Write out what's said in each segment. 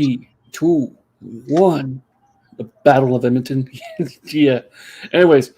Three, two, one. The Battle of Edmonton. Yeah. Anyways,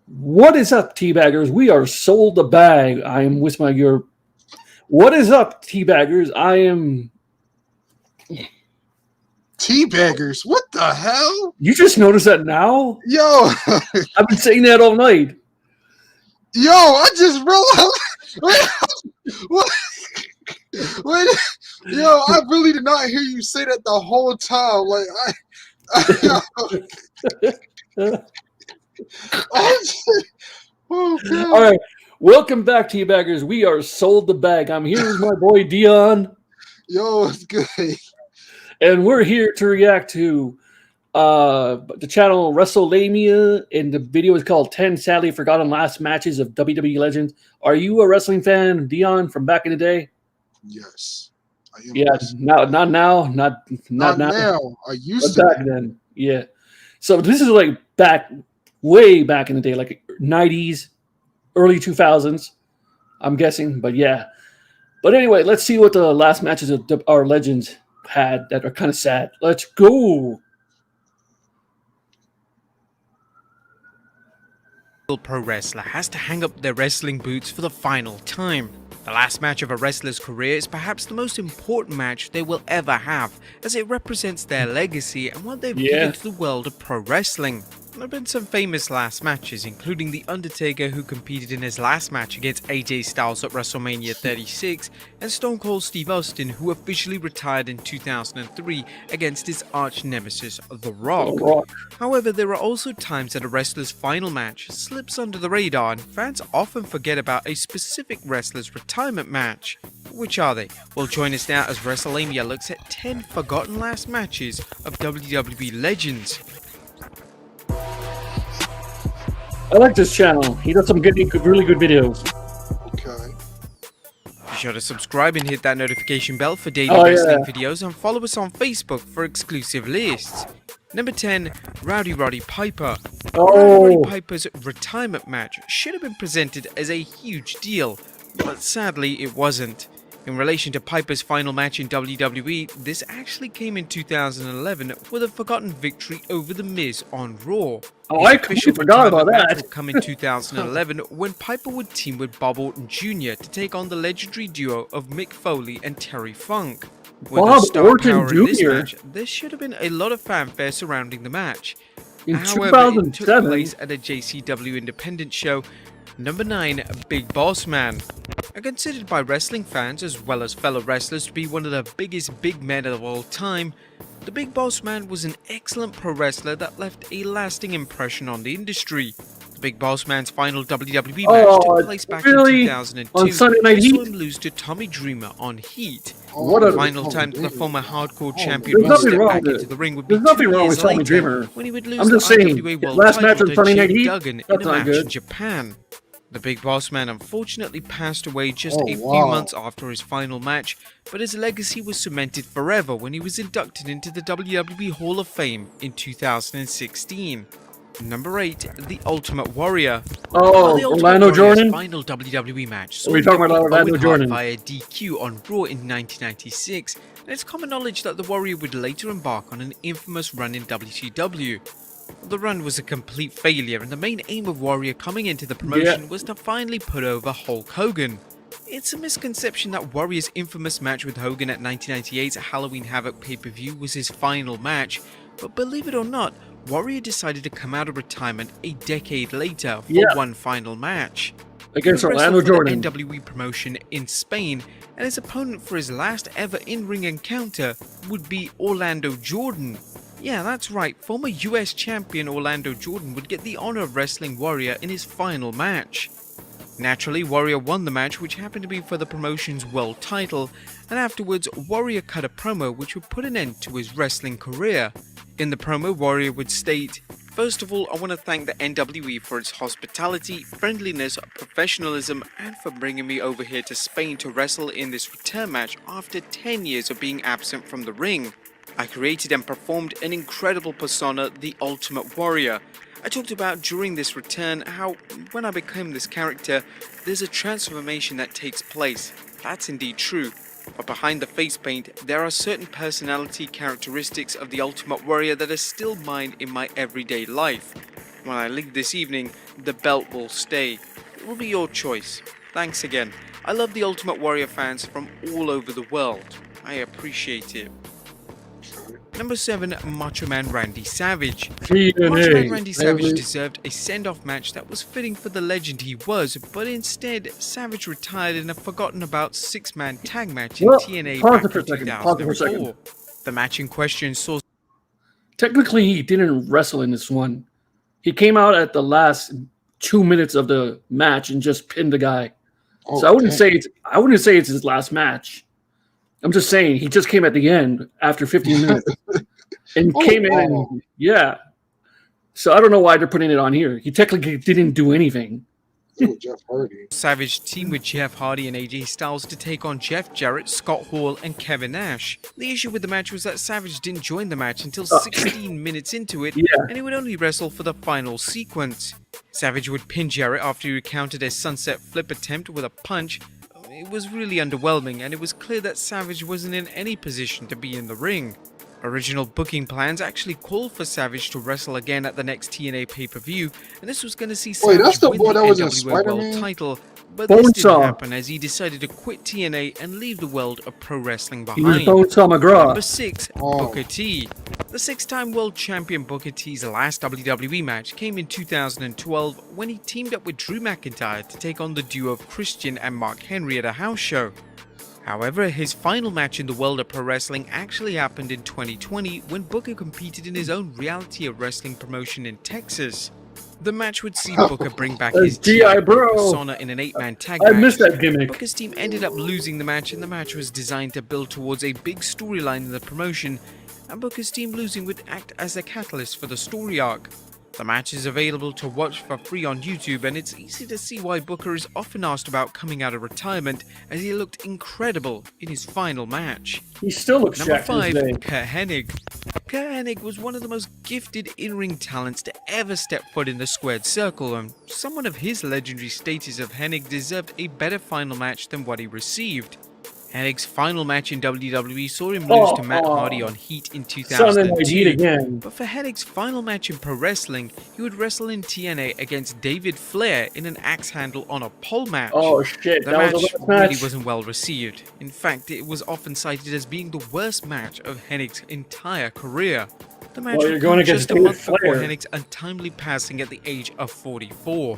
what is up, teabaggers? We are sold the bag. I am with my your. What is up, teabaggers? I am. Teabaggers, what the hell? You just noticed that now? Yo, I've been saying that all night. I just realized. What? Wait, I really did not hear you say that the whole time. Like, oh god. All right. Welcome back, teabaggers. We are sold the bag. I'm here with my boy Dion, Yo, it's good. and we're here to react to the channel WrestleMania, and the video is called 10 Sadly Forgotten Last Matches of WWE Legends. Are you a wrestling fan, Dion, from back in the day? Yes, I am. Yeah, not now, not Not now. now. I used But to. back then, yeah. So this is like way back in the day, like 90s, early 2000s, I'm guessing. But yeah. But anyway, let's see what the last matches of our legends had that are kind of sad. Let's go. Pro wrestler has to hang up their wrestling boots for the final time. The last match of a wrestler's career is perhaps the most important match they will ever have, as it represents their legacy and what they've given to the world of pro wrestling. There have been some famous last matches, including The Undertaker, who competed in his last match against AJ Styles at WrestleMania 36, and Stone Cold Steve Austin, who officially retired in 2003 against his arch nemesis, The Rock. However, there are also times that a wrestler's final match slips under the radar, and fans often forget about a specific wrestler's retirement match. Which are they? Well, join us now as WrestleMania looks at 10 forgotten last matches of WWE legends. I like this channel. He does some really good videos. Okay. Be sure to subscribe and hit that notification bell for daily wrestling videos, and follow us on Facebook for exclusive lists. Number 10, Rowdy Roddy Piper. Rowdy Roddy Piper's retirement match should have been presented as a huge deal, but sadly it wasn't. In relation to Piper's final match in WWE, this actually came in 2011 with a forgotten victory over The Miz on Raw. I completely forgot about that. Would come in 2011 when Piper would team with Bob Orton Jr. to take on the legendary duo of Mick Foley and Terry Funk. With Bob the star Orton power in this Jr. match, there should have been a lot of fanfare surrounding the match. In However, it took 2007. place at a JCW independent show. Number 9, Big Boss Man. Considered by wrestling fans as well as fellow wrestlers to be one of the biggest big men of all time, the Big Boss Man was an excellent pro wrestler that left a lasting impression on the industry. The Big Boss Man's final WWE match took place back in 2002 on Sunday Night and saw Heat? him lose to Tommy Dreamer on Heat. What The a final time that the former hardcore champion There's would nothing step wrong back with into it. the ring would be There's nothing 2 wrong years with Tommy later, Dreamer. when he would lose I'm the just saying, IWA World last match title on to Sunday Night Jim Heat, Duggan in that's a not match good. in Japan. The Big Boss Man unfortunately passed away just a few wow. months after his final match, but his legacy was cemented forever when he was inducted into the WWE Hall of Fame in 2016. Number 8, The Ultimate Warrior. Oh, The Ultimate Orlando Warrior's Jordan? final WWE match saw We're him talking about defeat Orlando Owen Hart Jordan. via DQ on Raw in 1996, and it's common knowledge that the Warrior would later embark on an infamous run in WCW. The run was a complete failure, and the main aim of Warrior coming into the promotion was to finally put over Hulk Hogan. It's a misconception that Warrior's infamous match with Hogan at 1998's Halloween Havoc pay-per-view was his final match, but believe it or not, Warrior decided to come out of retirement a decade later for one final match. Against He Orlando wrestled for Jordan. the NWE promotion in Spain, and his opponent for his last ever in-ring encounter would be Orlando Jordan. Yeah, that's right, former US champion Orlando Jordan would get the honor of wrestling Warrior in his final match. Naturally, Warrior won the match, which happened to be for the promotion's world title, and afterwards Warrior cut a promo which would put an end to his wrestling career. In the promo, Warrior would state, "First of all, I want to thank the NWE for its hospitality, friendliness, professionalism, and for bringing me over here to Spain to wrestle in this return match after 10 years of being absent from the ring. I created and performed an incredible persona, the Ultimate Warrior. I talked about during this return how when I became this character, there's a transformation that takes place. That's indeed true. But behind the face paint, there are certain personality characteristics of the Ultimate Warrior that are still mine in my everyday life. When I leave this evening, the belt will stay. It will be your choice. Thanks again. I love the Ultimate Warrior fans from all over the world. I appreciate it. Number 7, Macho Man Randy Savage. Macho Man Randy Savage deserved a send-off match that was fitting for the legend he was, but instead, Savage retired in a forgotten-about 6-man tag match in TNA back in 2004. The match in question saw... Technically, he didn't wrestle in this one. He came out at the last 2 minutes of the match and just pinned the guy. Oh, so I wouldn't say it's his last match. I'm just saying he just came at the end after 15 minutes and came in and yeah. So I don't know why they're putting it on here. He technically didn't do anything. Jeff Hardy. Savage teamed with Jeff Hardy and AJ Styles to take on Jeff Jarrett, Scott Hall, and Kevin Nash. The issue with the match was that Savage didn't join the match until 16 minutes into it, and he would only wrestle for the final sequence. Savage would pin Jarrett after he recountered a sunset flip attempt with a punch. It was really underwhelming, and it was clear that Savage wasn't in any position to be in the ring. Original booking plans actually called for Savage to wrestle again at the next TNA pay-per-view, and this was going to see Savage that's the win boy the that was in NWA World Spider-Man? title, but this didn't happen as he decided to quit TNA and leave the world of pro wrestling behind. He was Bonesaw McGraw. Number 6, Booker T. The 6-time world champion Booker T's last WWE match came in 2012 when he teamed up with Drew McIntyre to take on the duo of Christian and Mark Henry at a house show. However, his final match in the world of pro wrestling actually happened in 2020 when Booker competed in his own reality of wrestling promotion in Texas. The match would see Booker bring back his G.I. Bro persona in an 8-man tag match. I missed that gimmick. Booker's team ended up losing the match, and the match was designed to build towards a big storyline in the promotion, and Booker's team losing would act as a catalyst for the story arc. The match is available to watch for free on YouTube, and it's easy to see why Booker is often asked about coming out of retirement, as he looked incredible in his final match. He still looks Number jacked to this 5, day. Kurt Hennig. Kurt Hennig was one of the most gifted in-ring talents to ever step foot in the squared circle, and someone of his legendary status of Hennig deserved a better final match than what he received. Hennig's final match in WWE saw him lose to Matt Hardy on Heat in 2002, but for Hennig's final match in pro wrestling, he would wrestle in TNA against David Flair in an axe handle on a pole match. Oh shit, The that match was the last really match. wasn't well received. In fact, it was often cited as being the worst match of Hennig's entire career. The match Well, you're would going come against just a month David before Flair. Hennig's untimely passing at the age of 44.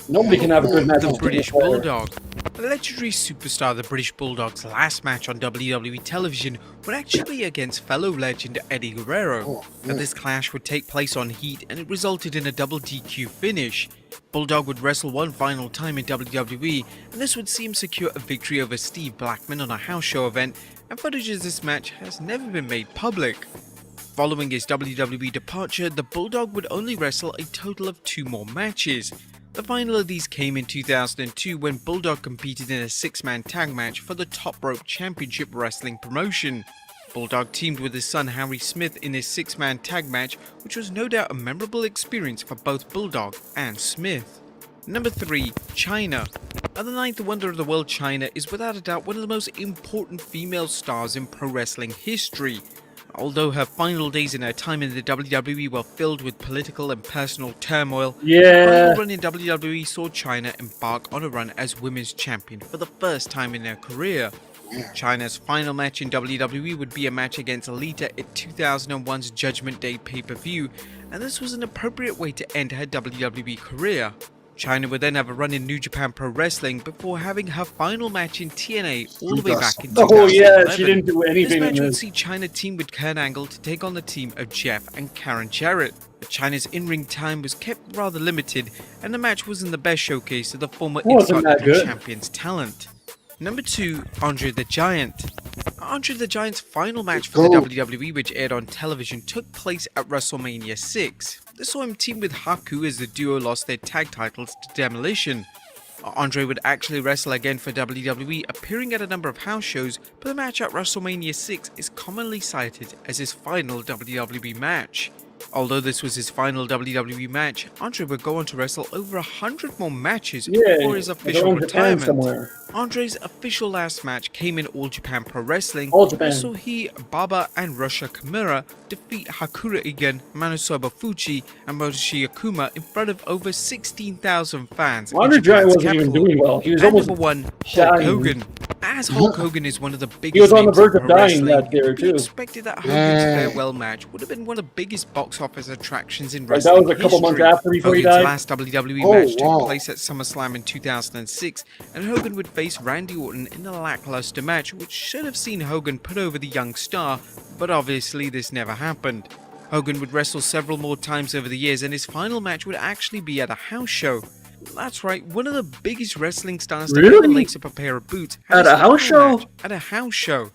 Nobody can have a good match. The with British David Flair. Bulldog. The legendary superstar, the British Bulldog's last match on WWE television would actually be against fellow legend Eddie Guerrero. Now, this clash would take place on Heat, and it resulted in a double DQ finish. Bulldog would wrestle one final time in WWE, and this would see him secure a victory over Steve Blackman on a house show event, and footage of this match has never been made public. Following his WWE departure, the Bulldog would only wrestle a total of 2 more matches. The final of these came in 2002 when Bulldog competed in a 6-man tag match for the Top Rope Championship Wrestling promotion. Bulldog teamed with his son Harry Smith in his 6-man tag match, which was no doubt a memorable experience for both Bulldog and Smith. Number 3, Chyna. Now, the 9th wonder of the world, Chyna is without a doubt one of the most important female stars in pro wrestling history. Although her final days in her time in the WWE were filled with political and personal turmoil, her final run in WWE saw Chyna embark on a run as women's champion for the first time in her career. Chyna's final match in WWE would be a match against Alita at 2001's Judgment Day pay-per-view, and this was an appropriate way to end her WWE career. Chyna would then have a run in New Japan Pro Wrestling before having her final match in TNA all the way back in 2011. Oh yeah, she didn't do anything. This match in would this. see Chyna team with Kurt Angle to take on the team of Jeff and Karen Jarrett. But Chyna's in-ring time was kept rather limited, and the match wasn't the best showcase of the former Intercontinental Champion's talent. Number 2, Andre the Giant. Andre the Giant's final match for the WWE, which aired on television, took place at WrestleMania 6. This saw him team with Haku as the duo lost their tag titles to Demolition. Andre would actually wrestle again for WWE, appearing at a number of house shows, but the match at WrestleMania 6 is commonly cited as his final WWE match. Although this was his final WWE match, Andre would go on to wrestle over 100 more matches before his official retirement. Andre's official last match came in All Japan Pro Wrestling, All Japan. where saw he, Baba, and Rusha Kimura defeat Hakura Igen, Manasoba Fuji, and Motoshi Akuma in front of over 16,000 fans. in Andre Giant Japan's wasn't even capital. doing well. He was And almost number 1, Hulk dying. Hogan. As Hulk Hogan is one of the biggest He was on the names in verge of pro dying wrestling, that year we too. expected that Hogan's farewell match would have been one of the biggest box office attractions in Like wrestling that was a couple months history. after before he Hogan's died. last WWE Oh, match wow. took place at SummerSlam in 2006, and Hogan would face Randy Orton in a lackluster match which should have seen Hogan put over the young star, but obviously this never happened. Hogan would wrestle several more times over the years, and his final match would actually be at a house show. That's right, one of the biggest wrestling stars to ever Really? lace up a pair of boots had At his a house final show? match at a house show.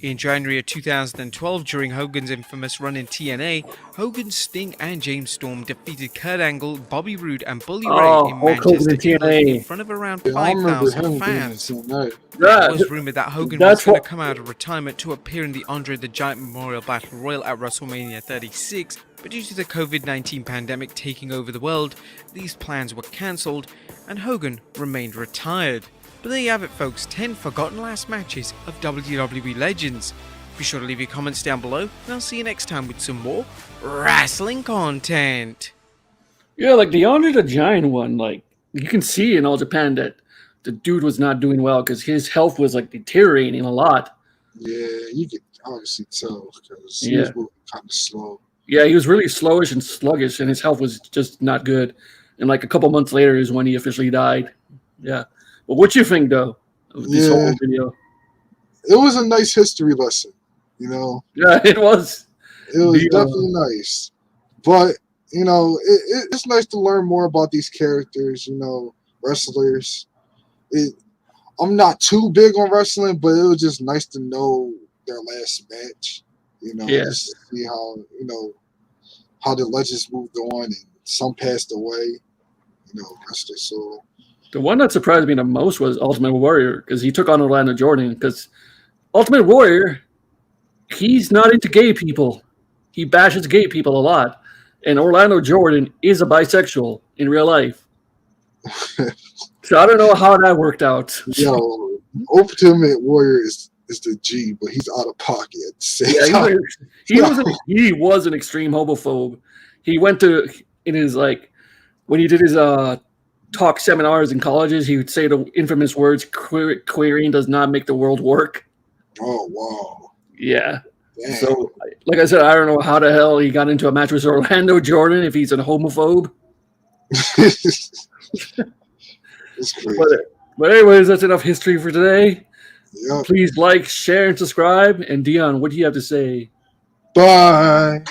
In January of 2012, during Hogan's infamous run in TNA, Hogan, Sting, and James Storm defeated Kurt Angle, Bobby Roode, and Bully Ray Oh, in Hulk Hogan Manchester, in TNA. England, in front of around Yeah, I remember 5,000 him being fans. in that. Yeah, It was rumored that Hogan that's was going to what- come out of retirement to appear in the Andre the Giant Memorial Battle Royal at WrestleMania 36, but due to the COVID-19 pandemic taking over the world, these plans were cancelled, and Hogan remained retired. But there you have it, folks, 10 forgotten last matches of WWE legends. Be sure to leave your comments down below, and I'll see you next time with some more wrestling content. Yeah, like the Andre the Giant one, like you can see in All Japan that the dude was not doing well because his health was like deteriorating a lot. Yeah, you can obviously tell because he Yeah. was moving kind of slow. Yeah, he was really slowish and sluggish, and his health was just not good. And like a couple months later is when he officially died. Yeah. But what you think though of this Yeah. whole video? It was a nice history lesson, you know. Yeah, it was. It was Yeah. definitely nice, but you know, it's nice to learn more about these characters. You know, wrestlers. I'm not too big on wrestling, but it was just nice to know their last match. You know, Yeah. just to see how how the legends moved on, and some passed away. You know, rest their soul. The one that surprised me the most was Ultimate Warrior because he took on Orlando Jordan. Because Ultimate Warrior, he's not into gay people. He bashes gay people a lot. And Orlando Jordan is a bisexual in real life. So I don't know how that worked out. Yo, Ultimate Warrior is the G, but he's out of pocket at the same Yeah, time. he was an extreme homophobe. He went to in his like when he did his talk seminars in colleges, he would say the infamous words queering does not make the world work. Oh wow. Yeah. Damn. So like I said, I don't know how the hell he got into a match with Orlando Jordan if he's a homophobe. It's crazy. But anyways, that's enough history for today. Yep. Please like, share, and subscribe. And Dion, what do you have to say? Bye.